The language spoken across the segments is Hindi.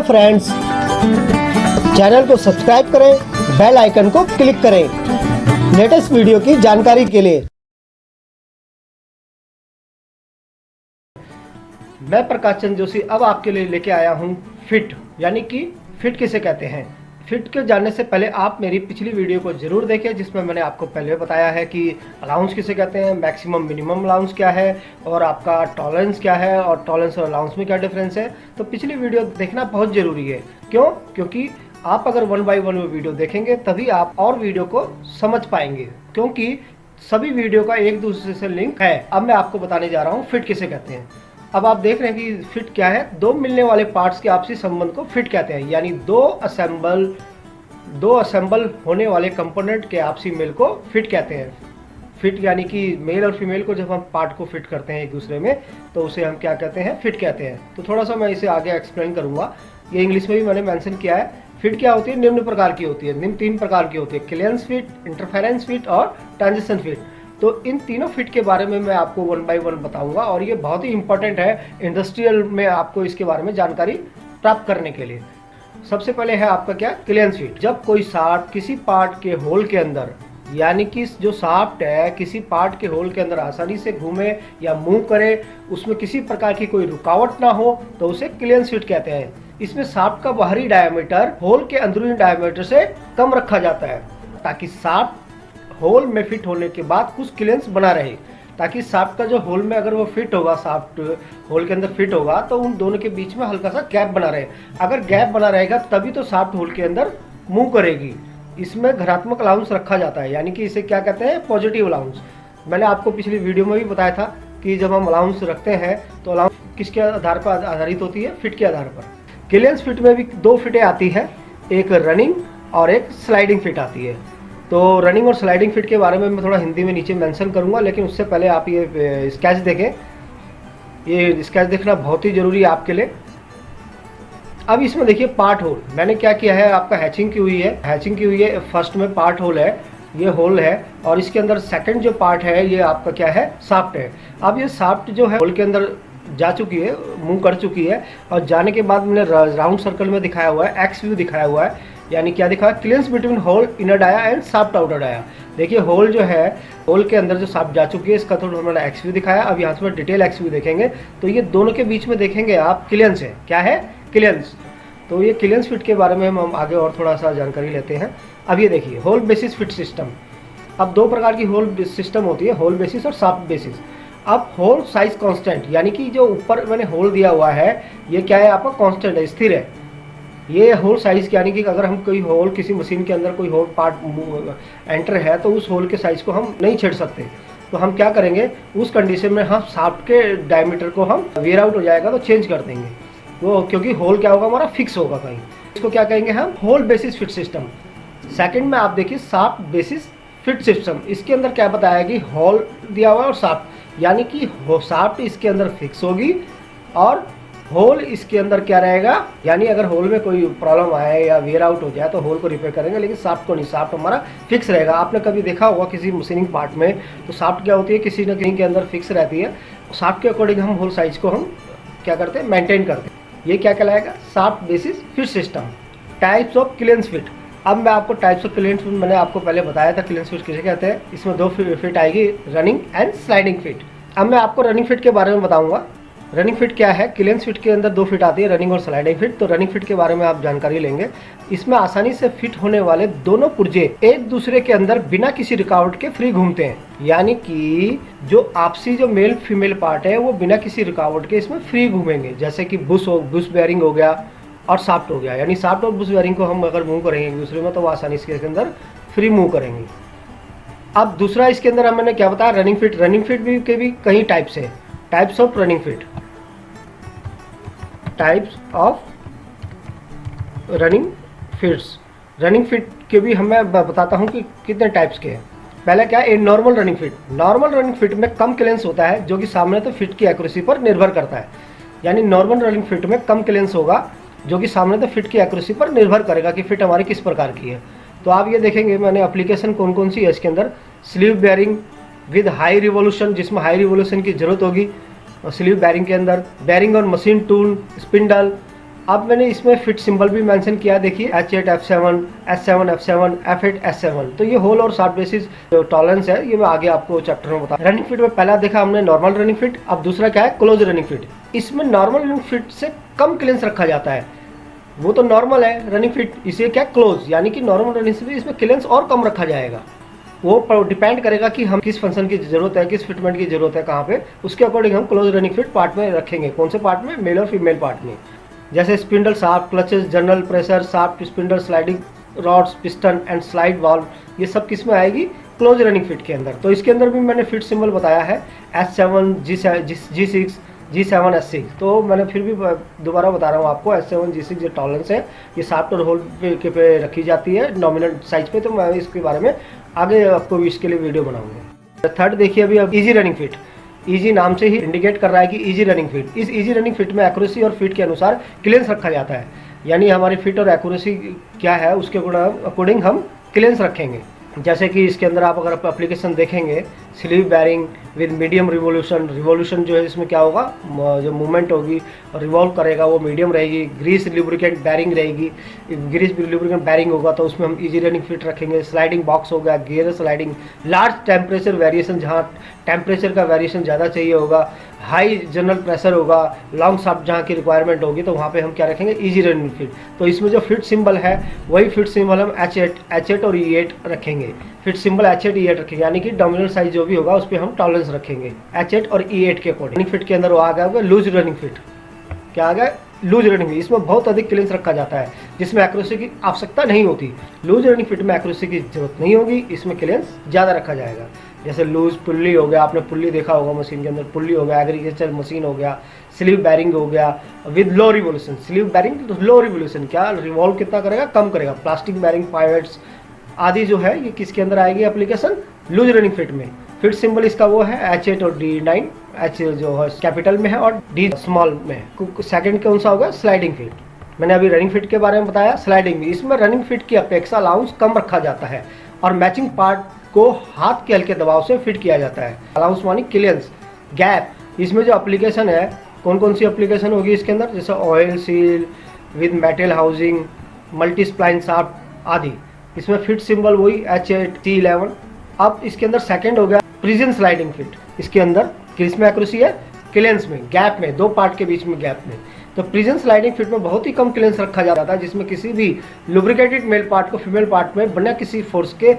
फ्रेंड्स, चैनल को सब्सक्राइब करें, बेल आइकन को क्लिक करें लेटेस्ट वीडियो की जानकारी के लिए। मैं प्रकाश चंद्र जोशी अब आपके लिए लेके आया हूं फिट, यानी कि फिट किसे कहते हैं। फिट के जानने से पहले आप मेरी पिछली वीडियो को जरूर देखें, जिसमें मैंने आपको पहले बताया है कि अलाउंस किसे कहते हैं, मैक्सिमम मिनिमम अलाउंस क्या है और आपका टॉलरेंस क्या है और टॉलरेंस और अलाउंस में क्या डिफरेंस है। तो पिछली वीडियो देखना बहुत ज़रूरी है। क्यों? क्योंकि आप अगर 1 बाय 1 वीडियो देखेंगे तभी आप और वीडियो को समझ पाएंगे, क्योंकि सभी वीडियो का एक दूसरे से लिंक है। अब मैं आपको बताने जा रहा हूँ फिट किसे कहते हैं। अब आप देख रहे हैं कि फिट क्या है। दो मिलने वाले पार्ट्स के आपसी संबंध को फिट कहते हैं, यानी दो असेंबल होने वाले कंपोनेंट के आपसी मेल को फिट कहते हैं। फिट यानी कि मेल और फीमेल को जब हम पार्ट को फिट करते हैं एक दूसरे में, तो उसे हम क्या कहते हैं? फिट कहते हैं। तो थोड़ा सा मैं इसे आगे एक्सप्लेन करूंगा। ये इंग्लिश में भी मैंने मेंशन किया है। फिट क्या होती है? निम्न प्रकार की होती है, निम्न 3 प्रकार की होती है: क्लियरेंस फिट, इंटरफेरेंस फिट और ट्रांजिशन फिट। तो इन तीनों फिट के बारे में मैं आपको 1 बाय 1 बताऊंगा और ये बहुत ही इंपॉर्टेंट है इंडस्ट्रियल में आपको इसके बारे में जानकारी प्राप्त करने के लिए। सबसे पहले है आपका क्या? Clearance fit. जब कोई शाफ्ट किसी पार्ट के होल के अंदर, यानी कि जो शाफ्ट है किसी पार्ट के होल के अंदर आसानी से घूमे या मूव करे, उसमें किसी प्रकार की कोई रुकावट ना हो, तो उसे क्लियरेंस फिट कहते हैं। इसमें शाफ्ट का बाहरी डायमीटर होल के अंदरूनी डायमीटर से कम रखा जाता है, ताकि शाफ्ट होल में फिट होने के बाद कुछ क्लियरेंस बना रहे, ताकि शाफ्ट का जो होल में अगर वो फिट होगा, शाफ्ट होल के अंदर फिट होगा, तो उन दोनों के बीच में हल्का सा गैप बना रहे। अगर गैप बना रहेगा तभी तो शाफ्ट होल के अंदर मूव करेगी। इसमें धनात्मक अलाउंस रखा जाता है, यानी कि इसे क्या कहते हैं? Positive allowance. मैंने आपको पिछली वीडियो में भी बताया था कि जब हम अलाउंस रखते हैं तो अलाउंस किसके आधार पर आधारित होती है? फिट के आधार पर। क्लियरेंस फिट में भी 2 फिटें आती है, एक रनिंग और एक स्लाइडिंग फिट आती है। तो रनिंग और स्लाइडिंग फिट के बारे में मैं थोड़ा हिंदी में नीचे मेंशन करूंगा, लेकिन उससे पहले आप ये स्केच देखें। ये स्केच देखना बहुत ही जरूरी है आपके लिए। अब इसमें देखिए पार्ट होल। मैंने क्या किया है, आपका हैचिंग की हुई है। फर्स्ट में पार्ट होल है, ये होल है, और इसके अंदर सेकंड जो पार्ट है ये आपका क्या है? शाफ्ट है। अब ये शाफ्ट जो है होल के अंदर जा चुकी है, मूव कर चुकी है, और जाने के बाद मैंने राउंड सर्कल में दिखाया हुआ है, एक्स व्यू दिखाया हुआ है। यानी क्या दिखा? Clearance between hole inner dia and shaft outer dia. देखिए होल जो है, होल के अंदर जो शाफ्ट जा चुकी है, इसका थोड़ा मैंने एक्स व्यू दिखाया। अब यहाँ से डिटेल एक्स व्यू देखेंगे तो ये दोनों के बीच में देखेंगे आप क्लियरेंस है। क्या है? क्लियरेंस। तो ये क्लियरेंस फिट के बारे में हम आगे और थोड़ा सा जानकारी लेते हैं। अब ये देखिए होल बेसिस फिट सिस्टम। अब 2 प्रकार की होल सिस्टम होती है, होल बेसिस और शाफ्ट बेसिस। अब होल साइज कांस्टेंट, यानी कि जो ऊपर मैंने होल दिया हुआ है ये क्या है? आपका कांस्टेंट है, स्थिर है। ये होल साइज, यानी कि अगर हम कोई होल, किसी मशीन के अंदर कोई होल पार्ट एंटर है तो उस होल के साइज को हम नहीं छेड़ सकते। तो हम क्या करेंगे? उस कंडीशन में हम शाफ्ट के डायमीटर को हम वेयर आउट हो जाएगा तो चेंज कर देंगे, वो क्योंकि होल क्या होगा? हमारा फिक्स होगा कहीं। इसको क्या कहेंगे हम? Hole basis fit system. Second में आप देखिए शाफ्ट बेसिस फिट सिस्टम। इसके अंदर क्या बताया कि होल दिया हुआ है और शाफ्ट, यानी कि शाफ्ट इसके अंदर फिक्स होगी और होल इसके अंदर क्या रहेगा? यानी अगर होल में कोई प्रॉब्लम आए या वेयर आउट हो जाए तो होल को रिपेयर करेंगे, लेकिन शाफ्ट को नहीं। शाफ्ट हमारा फिक्स रहेगा। आपने कभी देखा होगा किसी मशीनिंग पार्ट में, तो शाफ्ट क्या होती है? किसी न कहीं के अंदर फिक्स रहती है। शाफ्ट के अकॉर्डिंग हम होल साइज को हम क्या करते हैं? मेंटेन करते हैं। ये क्या कहलाएगा? Shaft basis fit system. Types of clearance fit. अब मैं आपको टाइप्स ऑफ क्लियरेंस फिट, मैंने आपको पहले बताया था क्लियरेंस फिट किसे कहते हैं। इसमें 2 फिट आएगी, रनिंग एंड स्लाइडिंग फिट। अब मैं आपको रनिंग फिट के बारे में बताऊंगा। रनिंग फिट क्या है? क्लियरेंस फिट के अंदर 2 फिट आती है, रनिंग और स्लाइडिंग फिट। तो रनिंग फिट के बारे में आप जानकारी लेंगे। इसमें आसानी से फिट होने वाले दोनों पुर्जे एक दूसरे के अंदर बिना किसी रुकावट के फ्री घूमते हैं, यानी कि जो आपसी जो मेल फीमेल पार्ट है वो बिना किसी रुकावट के इसमें फ्री घूमेंगे। जैसे कि बुश बेयरिंग हो गया और शाफ्ट हो गया, यानी शाफ्ट और बुश बेयरिंग को हम अगर मूव करेंगे एक दूसरे में तो वो आसानी से इसके अंदर फ्री मूव करेंगे। अब दूसरा इसके अंदर मैंने क्या बताया? Running fit. रनिंग फिट भी के भी कई टाइप्स है। Types of running fit. Types of running fits. Running fit के भी हमें बताता हूं कि कितने टाइप्स के हैं। पहले क्या है? Normal running fit. Normal running fit में कम क्लियरेंस होता है, जो कि सामने तो फिट की एक्यूरेसी पर निर्भर करता है। यानी नॉर्मल रनिंग फिट में कम क्लियरेंस होगा, जो कि सामने तो फिट की एक्यूरेसी पर निर्भर करेगा कि फिट हमारी किस प्रकार की है। तो आप ये देखेंगे मैंने एप्लीकेशन कौन कौन सी है इसके अंदर। Sleeve bearing with high revolution, जिसमें हाई रिवोल्यूशन की जरूरत होगी स्लीव बेयरिंग के अंदर। बेयरिंग और मशीन टूल, स्पिंडल, अब मैंने इसमें फिट सिंबल भी मेंशन किया, देखिए H8 F7 S7 F7 F8 S7। तो ये होल और शॉर्ट बेसिस जो टॉलरेंस है ये मैं आगे आपको चैप्टर में बता। रनिंग फिट में पहला देखा हमने नॉर्मल रनिंग फिट, अब दूसरा क्या है क्लोज रनिंग फिट। इसमें नॉर्मल रनिंग फिट से कम क्लियरेंस रखा जाता है, वो तो नॉर्मल है रनिंग फिट, इसे क्या क्लोज, यानी कि नॉर्मल रनिंग से भी इसमें क्लियरेंस और कम रखा जाएगा। वो डिपेंड करेगा कि हम किस फंक्शन की जरूरत है, किस फिटमेंट की जरूरत है कहाँ पे, उसके अकॉर्डिंग हम क्लोज रनिंग फिट पार्ट में रखेंगे। कौन से पार्ट में, मेल और फीमेल पार्ट में। जैसे spindle shaft, clutches, general pressure, shaft, spindle, sliding rods, piston and slide valve, ये सब किस में आएगी, क्लोज रनिंग फिट के अंदर। तो इसके अंदर भी मैंने फिट सिंबल बताया है S7 G6 G7 S6। तो मैंने फिर भी दोबारा बता रहा हूँ आपको, S7 G6 जो टॉलरेंस है ये शाफ्ट और होल पे रखी जाती है नॉमिनल साइज पे। तो मैं इसके बारे में आगे आपको इसके लिए वीडियो बनाऊंगा। थर्ड देखिए अभी अब इजी रनिंग फिट। इजी नाम से ही इंडिकेट कर रहा है कि इजी रनिंग फिट। इस इजी रनिंग फिट में एक्यूरेसी और फिट के अनुसार क्लियरेंस रखा जाता है, यानी हमारी फिट और एक्यूरेसी क्या है उसके अकॉर्डिंग हम क्लियरेंस रखेंगे। जैसे कि इसके अंदर आप अगर एप्लीकेशन देखेंगे, sleeve bearing with medium revolution, revolution जो है इसमें क्या होगा, जो मूवमेंट होगी रिवॉल्व करेगा वो मीडियम रहेगी। ग्रीस लुब्रिकेंट बैरिंग रहेगी, ग्रीस लुब्रिकेंट बैरिंग होगा तो उसमें हम इजी रनिंग फिट रखेंगे। स्लाइडिंग बॉक्स हो गया, gear sliding, large temperature variation, जहाँ टेम्परेचर का वेरिएशन ज़्यादा चाहिए होगा, हाई जनरल प्रेशर होगा, लॉन्ग शाफ्ट जहाँ की रिक्वायरमेंट होगी, तो वहाँ पे हम क्या रखेंगे, इजी रनिंग फिट। तो इसमें जो फिट सिंबल है वही फिट सिंबल हम H8 और E8 रखेंगे। फिट सिंबल H8 E8 रखेंगे, यानी कि डोमिनल साइज जो भी होगा उस पर हम टॉलरेंस रखेंगे H8 और E8 के अकॉर्डिंग। फिट के अंदर वो आ गया होगा लूज रनिंग फिट। क्या आ गया, लूज रनिंग फिट। इसमें बहुत अधिक क्लियरेंस रखा जाता है जिसमें एक्यूरेसी की आवश्यकता नहीं होती। लूज रनिंग फिट में एक्यूरेसी की जरूरत नहीं होगी, इसमें क्लियरेंस ज़्यादा रखा जाएगा। जैसे लूज पुल्ली हो गया, आपने पुल्ली देखा होगा मशीन के अंदर, पुल्ली हो गया, एग्रीकल्चर मशीन हो गया, स्लीव बैरिंग हो गया with low revolution. Sleeve bearing low revolution, क्या रिवॉल्व कितना करेगा, कम करेगा। प्लास्टिक बैरिंग, पाइवट्स आदि जो है ये किसके अंदर आएगी एप्लीकेशन, लूज रनिंग फिट में। फिट सिंबल इसका वो है H8 और D9, H जो है कैपिटल में है और D स्मॉल में है। सेकंड कौन सा होगा, स्लाइडिंग फिट। मैंने अभी रनिंग फिट के बारे में बताया। स्लाइडिंग भी, इसमें रनिंग फिट की अपेक्षा अलाउंस कम रखा जाता है और मैचिंग पार्ट को हाथ के हल्के दबाव से फिट किया जाता है। अलाउंस मानी क्लियरेंस गैप। इसमें जो एप्लीकेशन है, कौन कौन सी एप्लीकेशन होगी इसके अंदर, जैसे oil seal with metal housing, multi spline shaft आदि। इसमें फिट सिंबल वही H8 T11। अब इसके अंदर सेकंड हो गया प्रिजन स्लाइडिंग फिट। इसके अंदर किसमें एक्यूरेसी है, क्लियरेंस में, गैप में, दो पार्ट के बीच में गैप में। तो प्रिजन स्लाइडिंग फिट में बहुत ही कम क्लियरेंस रखा जाता है, जिसमें किसी भी लुब्रिकेटेड मेल पार्ट को फीमेल पार्ट में बिना किसी फोर्स के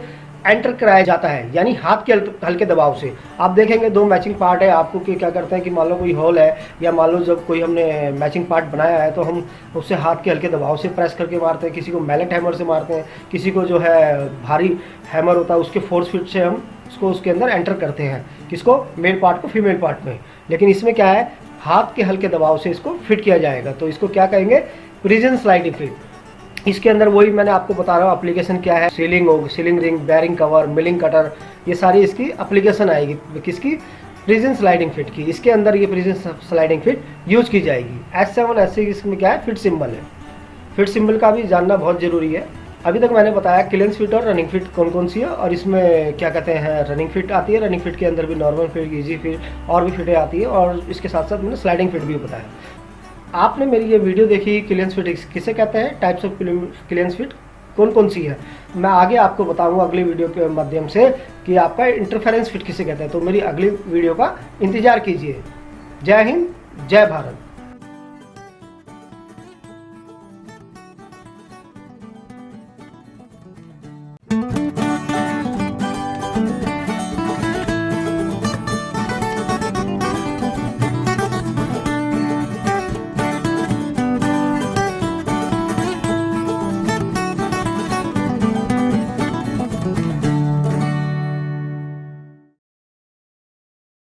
एंटर कराया जाता है, यानी हाथ के हल्के दबाव से। आप देखेंगे दो मैचिंग पार्ट है आपको कि क्या करते हैं कि मान लो कोई होल है, या मान लो जब कोई हमने मैचिंग पार्ट बनाया है तो हम उससे हाथ के हल्के दबाव से प्रेस करके मारते हैं। किसी को मैलेट हैमर से मारते हैं, किसी को जो है भारी हैमर होता है उसके फोर्स फिट से हम उसको उसके अंदर एंटर करते हैं, किसको, मेल पार्ट को फीमेल पार्ट में। लेकिन इसमें क्या है, हाथ के हल्के दबाव से इसको फिट किया जाएगा, तो इसको क्या कहेंगे, प्रिजन स्लाइडिंग फिट। इसके अंदर वही मैंने आपको बता रहा हूँ एप्लीकेशन क्या है, सीलिंग होगी, sealing ring, bearing cover, milling cutter, ये सारी इसकी एप्लीकेशन आएगी किसकी, प्रिजन स्लाइडिंग फिट की। इसके अंदर ये प्रिजन स्लाइडिंग फिट यूज की जाएगी। S7 S6 इसमें क्या है, फिट सिंबल है। फिट सिंबल का भी जानना बहुत जरूरी है। अभी तक मैंने बताया क्लियरेंस फिट और रनिंग फिट कौन कौन सी है, और इसमें क्या कहते हैं, रनिंग फिट आती है। रनिंग फिट के अंदर भी नॉर्मल फिट, इजी फिट और भी फिटें आती है, और इसके साथ साथ मैंने स्लाइडिंग फिट भी बताया। आपने मेरी ये वीडियो देखी, क्लियरेंस फिट किसे कहते हैं, टाइप्स ऑफ क्लियरेंस फिट कौन कौन सी है, मैं आगे आपको बताऊंगा अगली वीडियो के माध्यम से कि आपका इंटरफेरेंस फिट किसे कहते हैं। तो मेरी अगली वीडियो का इंतजार कीजिए। जय हिंद, जय भारत।